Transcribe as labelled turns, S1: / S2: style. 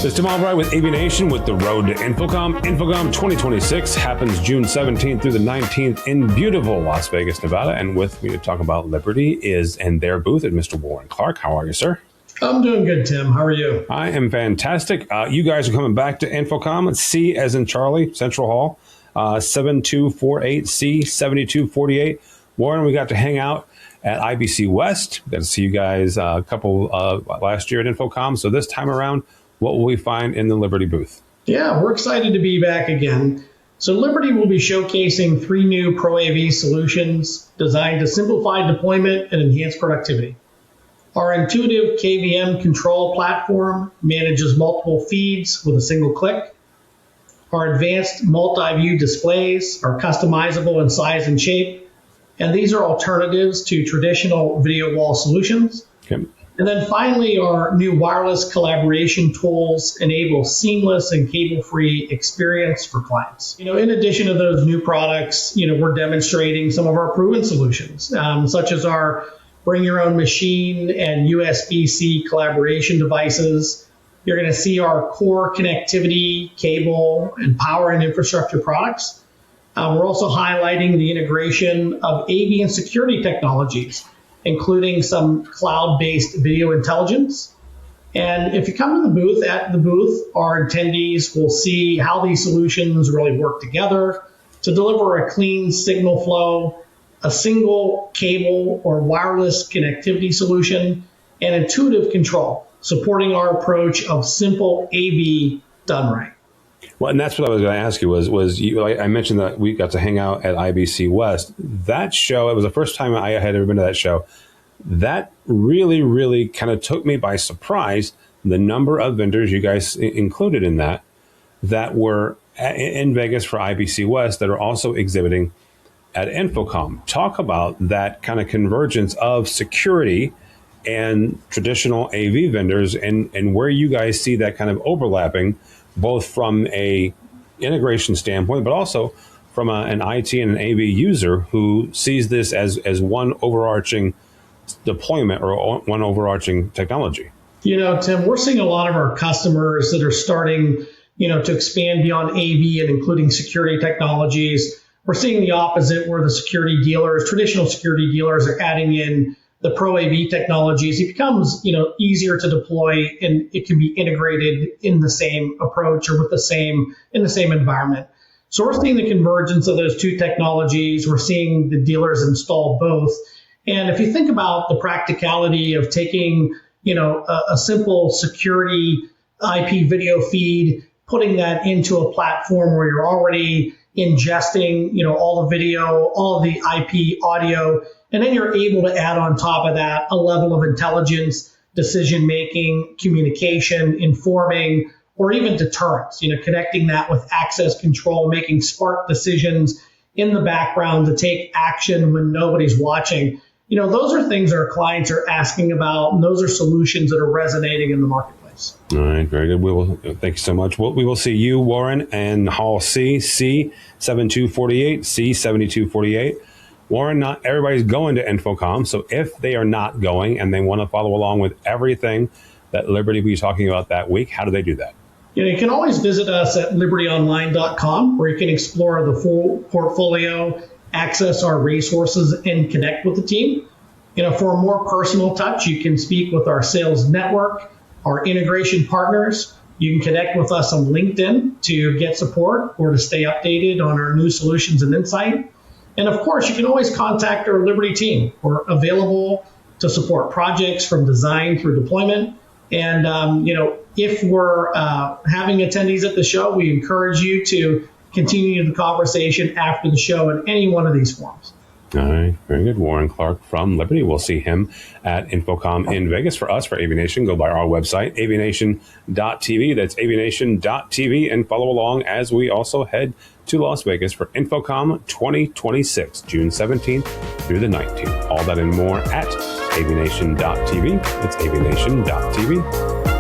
S1: This is Tim Albright with AVNation with the road to InfoComm. InfoComm 2026 happens June 17th through the 19th in beautiful Las Vegas, Nevada. And with me to talk about Liberty is in their booth at Mr. Warren Clark. How are you, sir?
S2: I'm doing good, Tim. How are you?
S1: I am fantastic. You guys are coming back to InfoComm. C as in Charlie, Central Hall, 7248C, 7248. Warren, we got to hang out at IBC West. Got to see you guys a couple last year at InfoComm. So this time around, what will we find in the Liberty booth?
S2: Yeah, we're excited to be back again. So Liberty will be showcasing 3 new Pro AV solutions designed to simplify deployment and enhance productivity. Our intuitive KVM control platform manages multiple feeds with a single click. Our advanced multi-view displays are customizable in size and shape, and these are alternatives to traditional video wall solutions.
S1: Okay.
S2: And then finally, our new wireless collaboration tools enable seamless and cable-free experience for clients. In addition to those new products, we're demonstrating some of our proven solutions, such as our Bring Your Own Machine and USB-C collaboration devices. You're going to see our core connectivity, cable, and power and infrastructure products. We're also highlighting the integration of AV and security technologies, including some cloud-based video intelligence. And if you come to the booth, our attendees will see how these solutions really work together to deliver a clean signal flow, a single cable or wireless connectivity solution, and intuitive control, supporting our approach of simple AV done right.
S1: Well, and that's what I was going to ask you was you, I mentioned that we got to hang out at IBC West. That show, it was the first time I had ever been to that show. That really, really kind of took me by surprise, the number of vendors you guys included in that were in Vegas for IBC West that are also exhibiting at InfoComm. Talk about that kind of convergence of security and traditional AV vendors and where you guys see that kind of overlapping, both from a integration standpoint, but also from an IT and an AV user who sees this as one overarching deployment or one overarching technology.
S2: Tim, we're seeing a lot of our customers that are starting, to expand beyond AV and including security technologies. We're seeing the opposite, where the traditional security dealers are adding in the Pro AV technologies. It becomes, easier to deploy, and it can be integrated in the same approach or in the same environment. So we're seeing the convergence of those two technologies. We're seeing the dealers install both. And if you think about the practicality of taking, a simple security IP video feed, putting that into a platform where you're already ingesting, all the video, all of the IP audio, and then you're able to add on top of that a level of intelligence, decision-making, communication, informing, or even deterrence, connecting that with access control, making smart decisions in the background to take action when nobody's watching. Those are things our clients are asking about, and those are solutions that are resonating in the marketplace.
S1: All right, very good. Thank you so much. We will see you, Warren, in Hall C, 7248, C, 7248. Warren, not everybody's going to InfoComm, so if they are not going and they want to follow along with everything that Liberty will be talking about that week, how do they do that?
S2: You can always visit us at libertyonline.com, where you can explore the full portfolio, access our resources, and connect with the team. For a more personal touch, you can speak with our sales network, our integration partners. You can connect with us on LinkedIn to get support or to stay updated on our new solutions and insight. And of course, you can always contact our Liberty team. We're available to support projects from design through deployment. And, if we're having attendees at the show, we encourage you to continue the conversation after the show in any one of these forums.
S1: All right, very good. Warren Clark from Liberty. We'll see him at InfoComm in Vegas. For us, for AVNation, go by our website, avnation.tv. That's avnation.tv, and follow along as we also head to Las Vegas for InfoComm 2026, June 17th through the 19th. All that and more at avnation.tv. It's avnation.tv.